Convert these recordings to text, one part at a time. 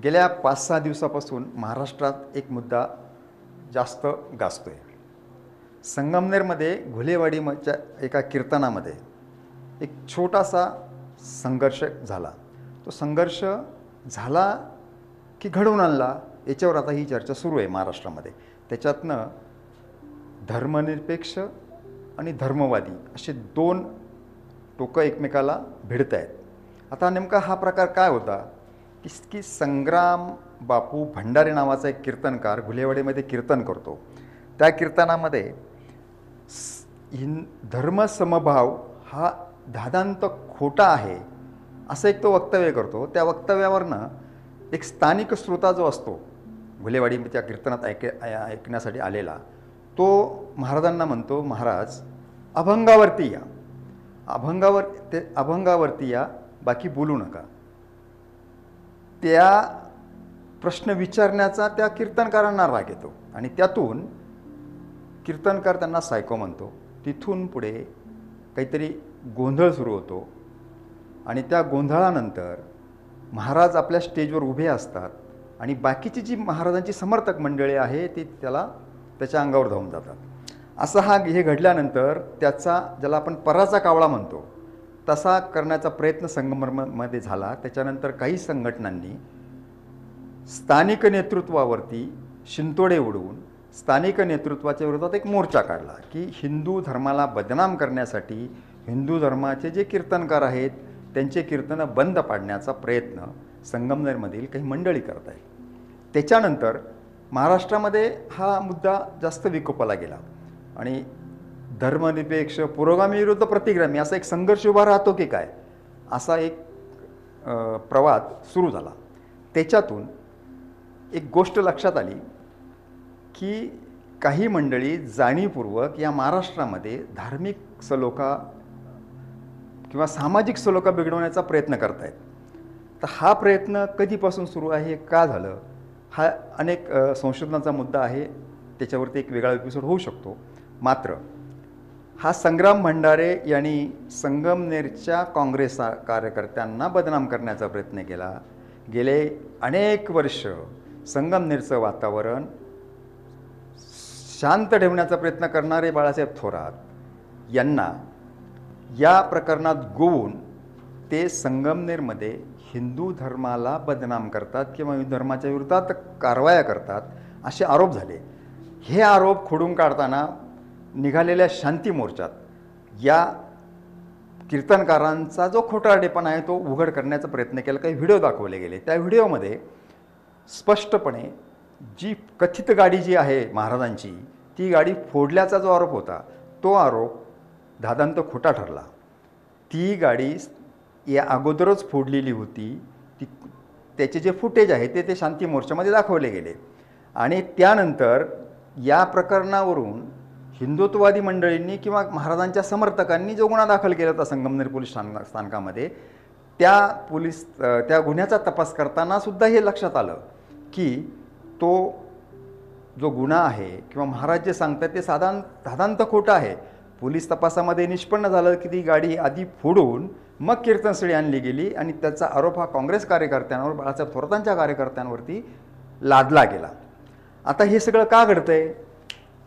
गेल्या 5-6 दिवसापासून महाराष्ट्रात एक मुद्दा जास्त गाजतोय. संगमनेरमध्ये घुलेवाडीच्या एका कीर्तनामध्ये एक छोटासा संघर्ष झाला. तो संघर्ष झाला की घडवून आणला याच्यावर आता ही चर्चा सुरू आहे महाराष्ट्रामध्ये. त्याच्यातनं धर्मनिरपेक्ष आणि धर्मवादी असे दोन टोकं एकमेकाला भिडत आहेत. आता नेमका हा प्रकार काय होता की संग्राम बापू भंडारे नावाचा एक कीर्तनकार घुलेवाडीमध्ये कीर्तन करतो. त्या कीर्तनामध्ये धर्मसमभाव हा धादांत खोटा आहे असं एक तो वक्तव्य करतो. त्या वक्तव्यावरनं एक स्थानिक श्रोता जो असतो घुलेवाडी त्या कीर्तनात ऐकण्यासाठी आलेला, तो महाराजांना म्हणतो, महाराज अभंगावरती या, अभंगावरती या, बाकी बोलू नका. त्या प्रश्न विचारण्याचा त्या कीर्तनकारांना राग येतो आणि त्यातून कीर्तनकार त्यांना सायको म्हणतो. तिथून पुढे काहीतरी गोंधळ सुरू होतो आणि त्या गोंधळानंतर महाराज आपल्या स्टेजवर उभे असतात आणि बाकीची जी महाराजांची समर्थक मंडळी आहे ती त्याच्या अंगावर धावून जातात. असं हे घडल्यानंतर त्याचा, ज्याला आपण पराचा कावळा म्हणतो, तसा करण्याचा प्रयत्न संगमनेरमध्ये झाला. त्याच्यानंतर काही संघटनांनी स्थानिक नेतृत्वावरती शिंतोडे उडवून स्थानिक नेतृत्वाच्या विरोधात एक मोर्चा काढला की हिंदू धर्माला बदनाम करण्यासाठी हिंदू धर्माचे जे कीर्तनकार आहेत त्यांचे कीर्तनं बंद पाडण्याचा प्रयत्न संगमनेरमधील काही मंडळी करत आहेत. त्याच्यानंतर महाराष्ट्रामध्ये हा मुद्दा जास्त विकोपाला गेला आणि धर्मनिरपेक्ष पुरोगामी विरुद्ध प्रतिगामी असा एक संघर्ष उभा राहतो की काय, असा एक प्रवाद सुरू झाला. त्याच्यातून एक गोष्ट लक्षात आली की काही मंडळी जाणीवपूर्वक या महाराष्ट्रामध्ये धार्मिक सलोखा किंवा सामाजिक सलोखा बिघडवण्याचा प्रयत्न करत आहेत. तर हा प्रयत्न कधीपासून सुरू आहे, का झालं, हा अनेक संशोधनाचा मुद्दा आहे. त्याच्यावरती एक वेगळा एपिसोड होऊ शकतो. मात्र हा संग्राम भंडारे यांनी संगमनेरच्या काँग्रेस कार्यकर्त्यांना बदनाम करण्याचा प्रयत्न केला. गेले अनेक वर्ष संगमनेरचं वातावरण शांत ठेवण्याचा प्रयत्न करणारे बाळासाहेब थोरात यांना या प्रकरणात गोवून ते संगमनेरमध्ये हिंदू धर्माला बदनाम करतात किंवा हिंदू धर्माच्या विरोधात कारवाया करतात असे आरोप झाले. हे आरोप खोडून काढताना निघालेल्या शांती मोर्चात या कीर्तनकारांचा जो खोटारडेपणा आहे तो उघड करण्याचा प्रयत्न केला. काही व्हिडिओ दाखवले गेले. त्या व्हिडिओमध्ये स्पष्टपणे जी कथित गाडी जी आहे महाराजांची, ती गाडी फोडल्याचा जो आरोप होता तो आरोप धादांत खोटा ठरला. ती गाडी या अगोदरच फोडलेली होती. त्याचे जे फुटेज आहे ते शांती मोर्चामध्ये दाखवले गेले आणि त्यानंतर या प्रकरणावरून हिंदुत्ववादी मंडळींनी किंवा महाराजांच्या समर्थकांनी जो गुन्हा दाखल केला होता संगमनेर पोलीस स्थानकामध्ये, त्या गुन्ह्याचा तपास करताना सुद्धा हे लक्षात आलं की तो जो गुन्हा आहे किंवा महाराज जे सांगतात ते धादांत खोटं आहे. पोलीस तपासामध्ये निष्पन्न झालं की ती गाडी आधी फोडून मग कीर्तनस्थळी आणली गेली आणि त्याचा आरोप हा काँग्रेस कार्यकर्त्यांवर, बाळासाहेब थोरातांच्या कार्यकर्त्यांवरती लादला गेला. आता हे सगळं का घडतंय?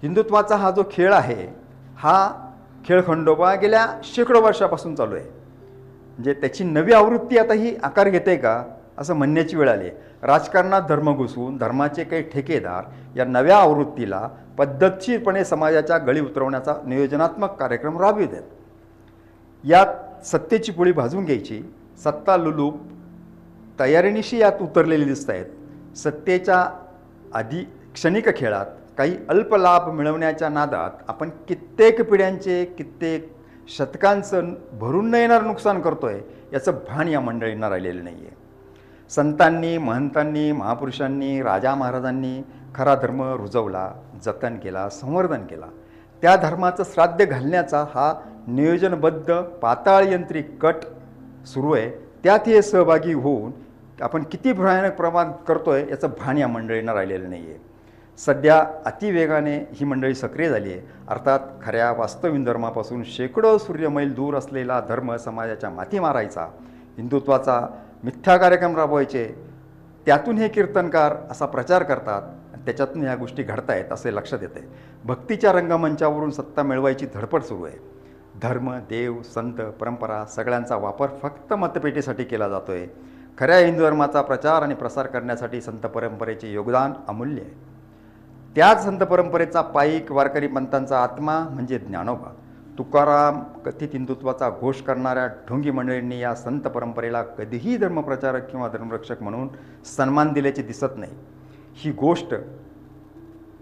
हिंदुत्वाचा हा जो खेळ आहे, हा खेळ खंडोबा गेल्या शेकडो वर्षापासून चालू आहे. म्हणजे त्याची नवी आवृत्ती आता ही आकार घेते का असं म्हणण्याची वेळ आली. राजकारणात धर्म घुसून धर्माचे काही ठेकेदार या नव्या आवृत्तीला पद्धतशीरपणे समाजाच्या गळी उतरवण्याचा नियोजनात्मक कार्यक्रम राबवित आहेत. यात सत्तेची पोळी भाजून घ्यायची सत्ता लुलूप तयारीनिशी यात उतरलेली दिसत आहेत. सत्तेच्या आधी क्षणिक खेळात काही अल्प लाभ मिळवण्याच्या नादात आपण कित्येक पिढ्यांचे, कित्येक शतकांचं भरून न येणारं नुकसान करतोय याचं भान या मंडळींना राहिलेलं नाही आहे. संतांनी, महंतांनी, महापुरुषांनी, राजा महाराजांनी खरा धर्म रुजवला, जतन केला, संवर्धन केला. त्या धर्माचं श्राद्ध घालण्याचा हा नियोजनबद्ध पाताळयंत्री कट सुरू आहे. त्यात हे सहभागी होऊन आपण किती भयानक प्रमाण करतोय याचं भान या मंडळींना राहिलेलं नाही आहे. सध्या अतिवेगाने ही मंडळी सक्रिय झाली आहे. अर्थात खऱ्या वास्तविक धर्मापासून शेकडो सूर्यमैल दूर असलेला धर्म समाजाच्या माथी मारायचा, हिंदुत्वाचा मिथ्या कार्यक्रम राबवायचे, त्यातून हे कीर्तनकार असा प्रचार करतात आणि त्याच्यातून ह्या गोष्टी घडतायत असे लक्षात येते. भक्तीच्या रंगमंचावरून सत्ता मिळवायची धडपड सुरू आहे. धर्म, देव, संत, परंपरा सगळ्यांचा वापर फक्त मतपेटीसाठी केला जातो आहे. खऱ्या हिंदू धर्माचा प्रचार आणि प्रसार करण्यासाठी संत परंपरेचे योगदान अमूल्य आहे. त्याच संत परंपरेचा पाईक वारकरी पंथांचा आत्मा म्हणजे ज्ञानोबा तुकाराम कथित हिंदुत्वाचा घोष करणाऱ्या ढोंगी मंडळींनी या संत परंपरेला कधीही धर्मप्रचारक किंवा धर्मरक्षक म्हणून सन्मान दिल्याचे दिसत नाही. ही गोष्ट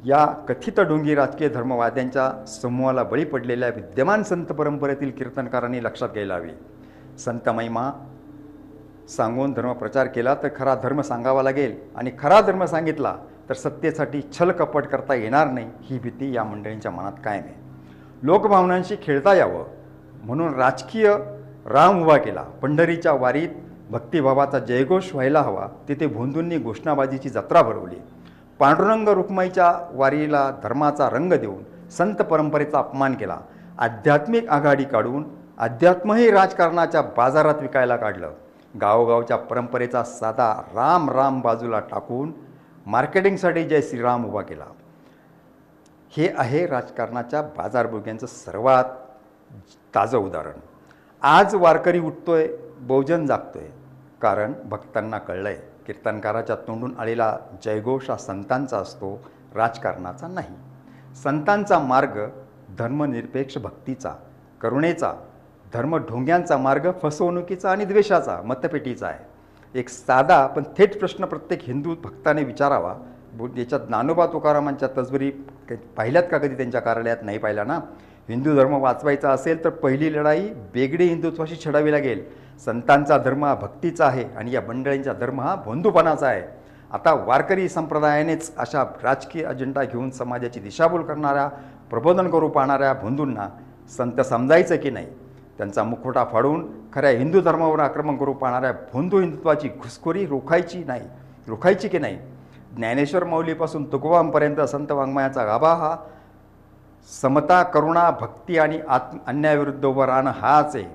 या कथित ढोंगी राजकीय धर्मवाद्यांच्या समूहाला बळी पडलेल्या विद्यमान संत परंपरेतील कीर्तनकारांनी लक्षात घ्यायला हवी. संत महिमा सांगून धर्मप्रचार केला तर खरा धर्म सांगावा लागेल आणि खरा धर्म सांगितला तर सत्तेसाठी छल कपट करता येणार नाही ही भीती या मंडळींच्या मनात कायम आहे. लोकभावनांशी खेळता यावं म्हणून राजकीय राम उभा केला. पंढरीच्या वारीत भक्तिभावाचा जयघोष व्हायला हवा तिथे भोंदूंनी घोषणाबाजीची जत्रा भरवली. पांडुरंग रुक्माईच्या वारीला धर्माचा रंग देऊन संत परंपरेचा अपमान केला. आध्यात्मिक आघाडी काढून अध्यात्मही राजकारणाच्या बाजारात विकायला काढलं. गावोगावच्या परंपरेचा साधा राम राम बाजूला टाकून मार्केटिंगसाठी जय श्रीराम उभा केला. हे आहे राजकारणाच्या बाजारभुग्यांचं सर्वात ताजं उदाहरण. आज वारकरी उठतोय, बहुजन जागतोय, कारण भक्तांना कळलंय कीर्तनकाराच्या तोंडून आलेला जयघोष हा संतांचा असतो, राजकारणाचा नाही. संतांचा मार्ग धर्मनिरपेक्ष भक्तीचा, करुणेचा, धर्मढोंग्यांचा मार्ग फसवणुकीचा आणि द्वेषाचा, मतपेटीचा आहे. एक साधा पण थेट प्रश्न प्रत्येक हिंदू भक्ताने विचारावा. याच्यात ज्ञानोबा तुकारामांच्या तसबरी पाहिल्यात का कधी? त्यांच्या कार्यालयात नाही पाहिला ना. हिंदू धर्म वाचवायचा असेल तर पहिली लढाई बेगडे हिंदुत्वाशी छेडावी लागेल. संतांचा धर्म हा भक्तीचा आहे आणि या मंडळींचा धर्म हा भोंदूपणाचा आहे. आता वारकरी संप्रदायानेच अशा राजकीय अजेंडा घेऊन समाजाची दिशाभूल करणाऱ्या, प्रबोधन करू पाहणाऱ्या भोंदूंना संत समजायचं की नाही? त्यांचा मुखवटा फाडून खऱ्या हिंदू धर्मावर आक्रमण करू पाहणाऱ्या भोंदू हिंदुत्वाची घुसखोरी रोखायची की नाही? ज्ञानेश्वर माऊलीपासून तुकोबांपर्यंत संत वाङ्मयाचा गाभा हा समता, करुणा, भक्ती आणि अन्यायाविरुद्ध उभं राहणं हाच आहे.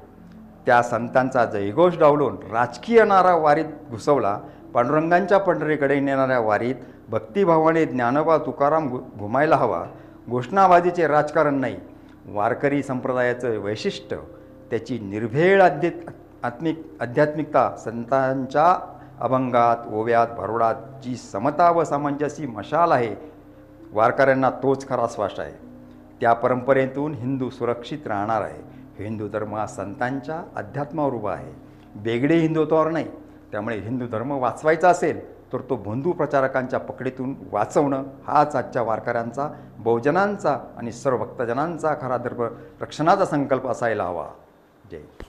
त्या संतांचा जयघोष डावलून राजकीय नारा वारीत घुसवला. पांडुरंगांच्या पंढरीकडे नेणाऱ्या वारीत भक्तिभावाने ज्ञानोबा तुकाराम घुमायला हवा. घोषणाबाजीचे राजकारण नाही. वारकरी संप्रदायाचं वैशिष्ट्य त्याची निर्भेळ आध्यात्मिकता, संतांच्या अभंगात, ओव्यात, भरोडात जी समता व सामंजस्य मशाल आहे, वारकऱ्यांना तोच खरा श्वास आहे. त्या परंपरेतून हिंदू सुरक्षित राहणार आहे. हिंदू धर्म हा संतांच्या अध्यात्मावर उभा आहे, बेगडे हिंदुत्वावर नाही. त्यामुळे हिंदू धर्म वाचवायचा असेल तर तो भोंदू प्रचारकांच्या पकडीतून वाचवणं हाच आजच्या वारकऱ्यांचा, बहुजनांचा आणि सर्व भक्तजनांचा खरा धर्म रक्षणाचा संकल्प असायला हवा. जय.